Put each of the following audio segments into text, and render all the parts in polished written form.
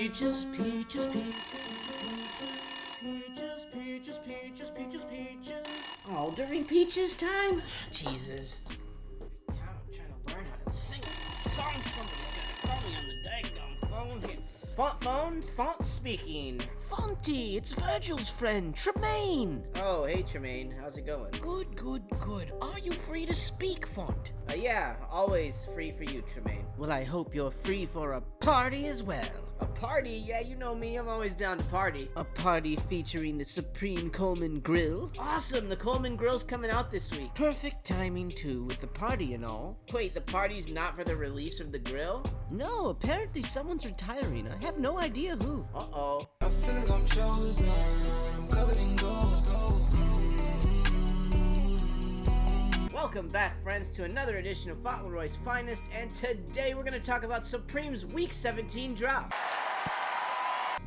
Peaches, peaches, peaches, peaches, peaches, peaches, peaches. Oh, during Peaches time? Jesus. Every time I'm trying to learn how to sing a song, somebody's gotta call me on the daggone phone here. Font speaking. Fonty, it's Virgil's friend, Tremaine. Oh, hey Tremaine, how's it going? Good, good, good. Are you free to speak, Font? Yeah, always free for you, Tremaine. Well, I hope you're free for a party as well. A party? Yeah, you know me, I'm always down to party. A party featuring the Supreme Coleman Grill. Awesome, the Coleman Grill's coming out this week. Perfect timing, too, with the party and all. Wait, the party's not for the release of the grill? No, apparently someone's retiring. I have no idea who. Uh-oh. I feel like I'm chosen, I'm covered in gold. Welcome back, friends, to another edition of Fauntleroy's Finest, and today we're going to talk about Supreme's Week 17 drop.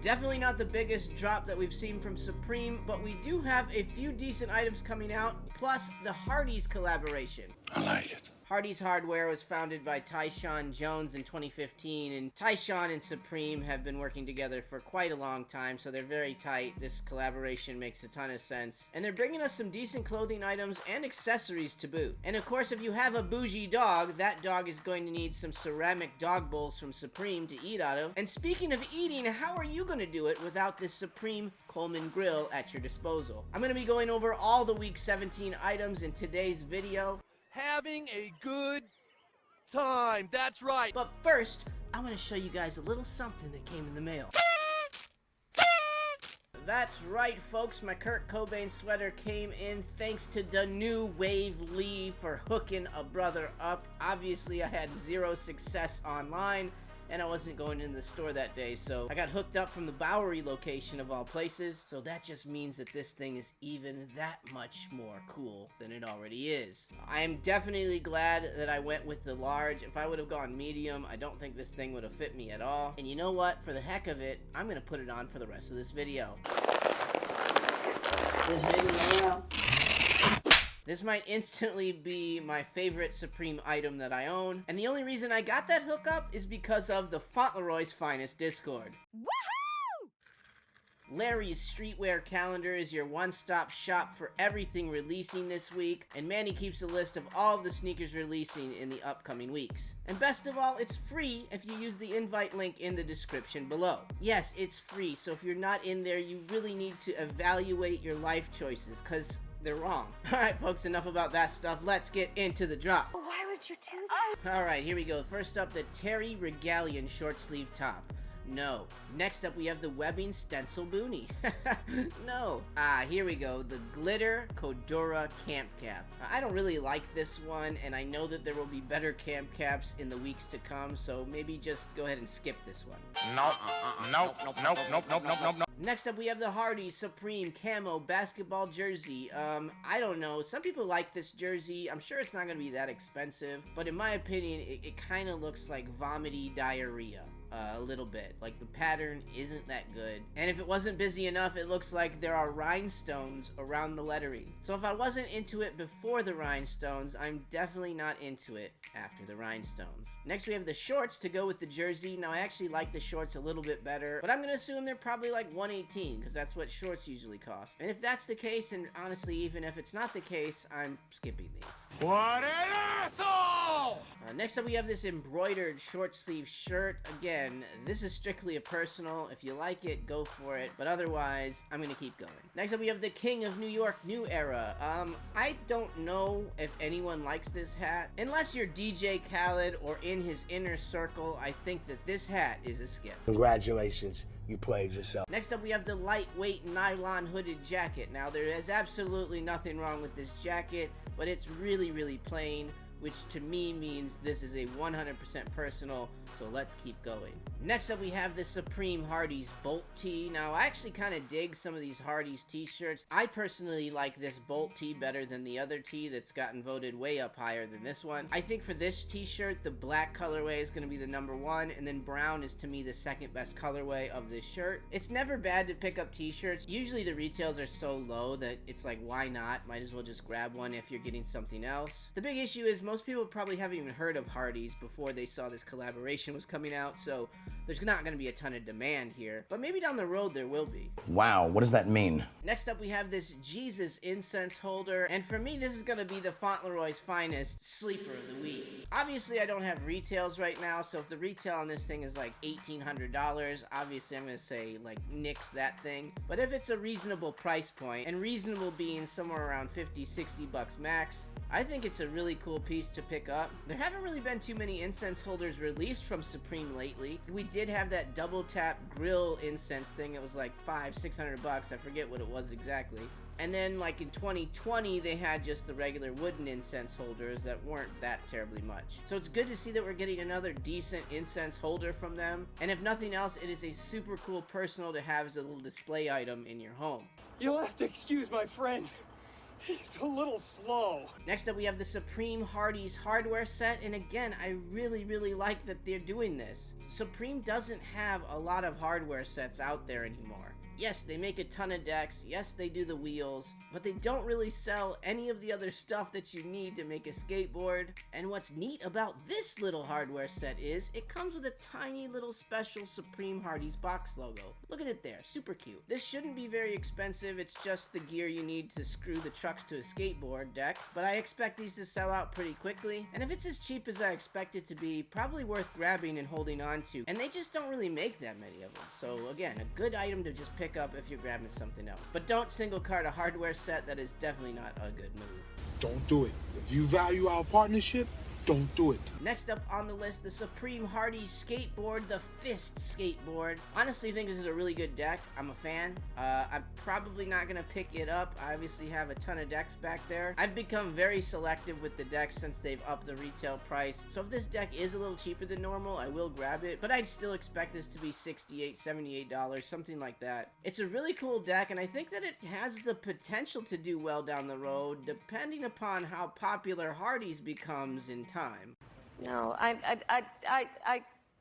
Definitely not the biggest drop that we've seen from Supreme, but we do have a few decent items coming out, plus the Hardee's collaboration. I like it. Hardee's Hardware was founded by Tyshawn Jones in 2015, and Tyshawn and Supreme have been working together for quite a long time, so they're very tight. This collaboration makes a ton of sense. And they're bringing us some decent clothing items and accessories to boot. And of course, if you have a bougie dog, that dog is going to need some ceramic dog bowls from Supreme to eat out of. And speaking of eating, how are you going to do it without this Supreme Coleman Grill at your disposal? I'm going to be going over all the Week 17 items in today's video. Having a good time, that's right. But first, I want to show you guys a little something that came in the mail. That's right, folks, my Kurt Cobain sweater came in thanks to the new Wave Lee for hooking a brother up. Obviously, I had zero success online, and I wasn't going in the store that day, so I got hooked up from the Bowery location of all places, so that just means that this thing is even that much more cool than it already is. I am definitely glad that I went with the large. If I would have gone medium, I don't think this thing would have fit me at all. And you know what? For the heck of it, I'm gonna put it on for the rest of this video. This might instantly be my favorite Supreme item that I own, and the only reason I got that hookup is because of the Fauntleroy's Finest Discord. Woohoo! Larry's Streetwear Calendar is your one-stop shop for everything releasing this week, and Manny keeps a list of all of the sneakers releasing in the upcoming weeks. And best of all, it's free if you use the invite link in the description below. Yes, it's free, so if you're not in there, you really need to evaluate your life choices, because they're wrong. Alright folks, enough about that stuff. Let's get into the drop. Why would you do that? Alright, here we go. First up, the Terry Regalian short sleeve top. No. Next up, we have the webbing stencil boonie. No. Here we go. The glitter Codura camp cap. I don't really like this one, and I know that there will be better camp caps in the weeks to come, so maybe just go ahead and skip this one. Nope. Next up, we have the Hardee's Supreme Camo Basketball Jersey. I don't know. Some people like this jersey. I'm sure it's not going to be that expensive, but in my opinion, it kind of looks like vomity diarrhea. A little bit. Like, the pattern isn't that good. And if it wasn't busy enough, it looks like there are rhinestones around the lettering. So if I wasn't into it before the rhinestones, I'm definitely not into it after the rhinestones. Next, we have the shorts to go with the jersey. Now, I actually like the shorts a little bit better, but I'm gonna assume they're probably like $118, because that's what shorts usually cost. And if that's the case, and honestly, even if it's not the case, I'm skipping these. What an asshole! Next up, we have this embroidered short sleeve shirt. Again, this is strictly a personal. If you like it, go for it. But otherwise, I'm gonna keep going. Next up, we have the King of New York New Era. I don't know if anyone likes this hat. Unless you're DJ Khaled or in his inner circle, I think that this hat is a skip. Congratulations, you played yourself. Next up, we have the lightweight nylon hooded jacket. Now, there is absolutely nothing wrong with this jacket, but it's really, really plain, which to me means this is a 100% personal, so let's keep going. Next up, we have the Supreme Hardee's Bolt Tee. Now, I actually kind of dig some of these Hardee's t-shirts. I personally like this Bolt Tee better than the other tee that's gotten voted way up higher than this one. I think for this t-shirt, the black colorway is going to be the #1, and then brown is to me the second best colorway of this shirt. It's never bad to pick up t-shirts. Usually the retails are so low that it's like, why not? Might as well just grab one if you're getting something else. The big issue is most people probably haven't even heard of Hardee's before they saw this collaboration was coming out, so the There's not going to be a ton of demand here, but maybe down the road there will be. Wow, what does that mean? Next up, we have this Jesus incense holder, and for me, this is going to be the Fauntleroy's finest sleeper of the week. Obviously, I don't have retails right now, so if the retail on this thing is like $1,800, obviously I'm going to say, like, nix that thing. But if it's a reasonable price point, and reasonable being somewhere around 50, 60 bucks max, I think it's a really cool piece to pick up. There haven't really been too many incense holders released from Supreme lately. We did have that double tap grill incense thing. It was like $500-600 bucks. I forget what it was exactly. And then like in 2020, they had just the regular wooden incense holders that weren't that terribly much. So it's good to see that we're getting another decent incense holder from them. And if nothing else, it is a super cool personal to have as a little display item in your home. You'll have to excuse my friend. He's a little slow. Next up, we have the Supreme Hardy's hardware set, and again, I really like that they're doing this. Supreme doesn't have a lot of hardware sets out there anymore. Yes, they make a ton of decks, yes, they do the wheels, but they don't really sell any of the other stuff that you need to make a skateboard. And what's neat about this little hardware set is, it comes with a tiny little special Supreme Hardy's box logo. Look at it there, super cute. This shouldn't be very expensive, it's just the gear you need to screw the trucks to a skateboard deck, but I expect these to sell out pretty quickly, and if it's as cheap as I expect it to be, probably worth grabbing and holding on to, and they just don't really make that many of them. So again, a good item to just pick up if you're grabbing something else. But don't single cart a hardware set, that is definitely not a good move. Don't do it. If you value our partnership, don't do it. Next up on the list, the Supreme Hardy's skateboard, the Fist skateboard. Honestly, I think this is a really good deck. I'm a fan. I'm probably not going to pick it up. I obviously have a ton of decks back there. I've become very selective with the decks since they've upped the retail price. So if this deck is a little cheaper than normal, I will grab it. But I'd still expect this to be $68, $78, something like that. It's a really cool deck, and I think that it has the potential to do well down the road, depending upon how popular Hardy's becomes in time. No,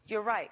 you're right.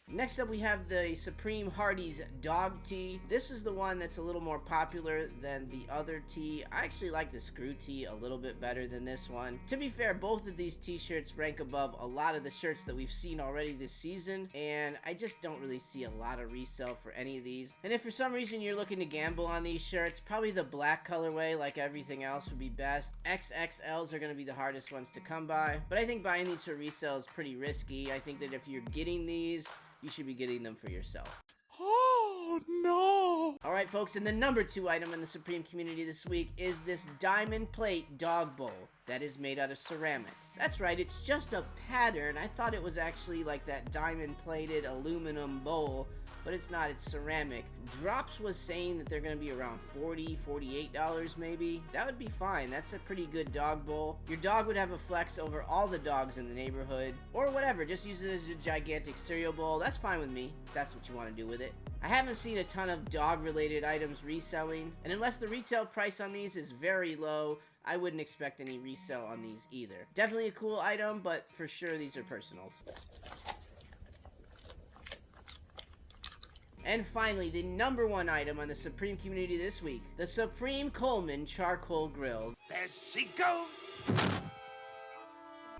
Next up, we have the Supreme Hardy's dog tee. This is the one that's a little more popular than the other tee. I actually like the screw tee a little bit better than this one. To be fair, both of these t-shirts rank above a lot of the shirts that we've seen already this season, and I just don't really see a lot of resale for any of these. And if for some reason you're looking to gamble on these shirts, probably the black colorway, like everything else, would be best. XXLs are going to be the hardest ones to come by, but I think buying these for resale is pretty risky. I think that if you're getting these, you should be getting them for yourself. Oh, no. Alright folks, and the number 2 item in the Supreme community this week is this diamond plate dog bowl that is made out of ceramic. That's right, it's just a pattern. I thought it was actually like that diamond plated aluminum bowl, but it's not, it's ceramic. Drops was saying that they're going to be around $40, $48 maybe. That would be fine. That's a pretty good dog bowl. Your dog would have a flex over all the dogs in the neighborhood, or whatever, just use it as a gigantic cereal bowl. That's fine with me. That's what you want to do with it. I haven't seen a ton of dog related items reselling, and unless the retail price on these is very low, I wouldn't expect any resale on these either. Definitely a cool item, but for sure these are personals. And finally, the number 1 item on the Supreme community this week, the Supreme Coleman Charcoal Grill. There she goes!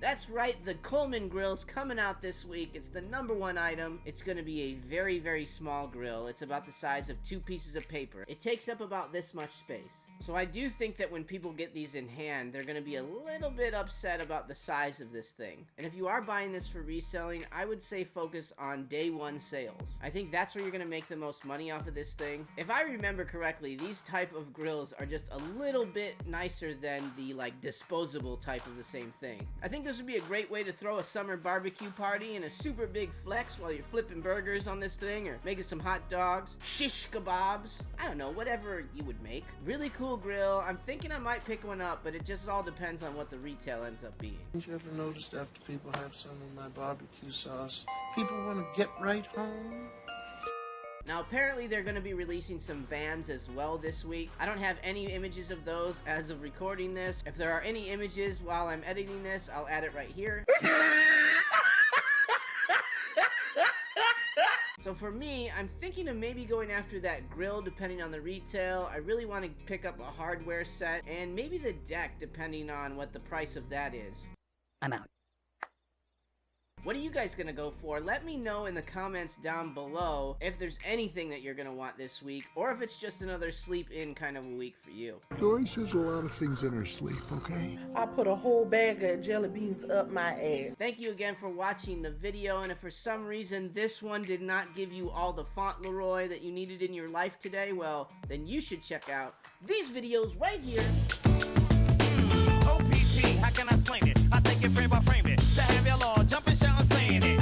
That's right, the Coleman grill's coming out this week. It's the number 1 item. It's going to be a very small grill. It's about the size of 2 pieces of paper. It takes up about this much space. So I do think that when people get these in hand, they're going to be a little bit upset about the size of this thing. And if you are buying this for reselling, I would say focus on day 1 sales. I think that's where you're going to make the most money off of this thing. If I remember correctly, these type of grills are just a little bit nicer than the like disposable type of the same thing. I think this would be a great way to throw a summer barbecue party and a super big flex while you're flipping burgers on this thing or making some hot dogs, shish kebabs, I don't know, whatever you would make. Really cool grill. I'm thinking I might pick one up, but it just all depends on what the retail ends up being. Have you ever noticed after people have some of my barbecue sauce, people want to get right home? Now apparently they're going to be releasing some vans as well this week. I don't have any images of those as of recording this. If there are any images while I'm editing this, I'll add it right here. So for me, I'm thinking of maybe going after that grill depending on the retail. I really want to pick up a hardware set and maybe the deck depending on what the price of that is. I'm out. What are you guys gonna go for? Let me know in the comments down below if there's anything that you're gonna want this week, or if it's just another sleep-in kind of a week for you. Joy says a lot of things in her sleep, okay? I put a whole bag of jelly beans up my ass. Thank you again for watching the video, and if for some reason this one did not give you all the Fauntleroy that you needed in your life today, well, then you should check out these videos right here. OPP, how can I explain it? I take it frame by frame it to have your law.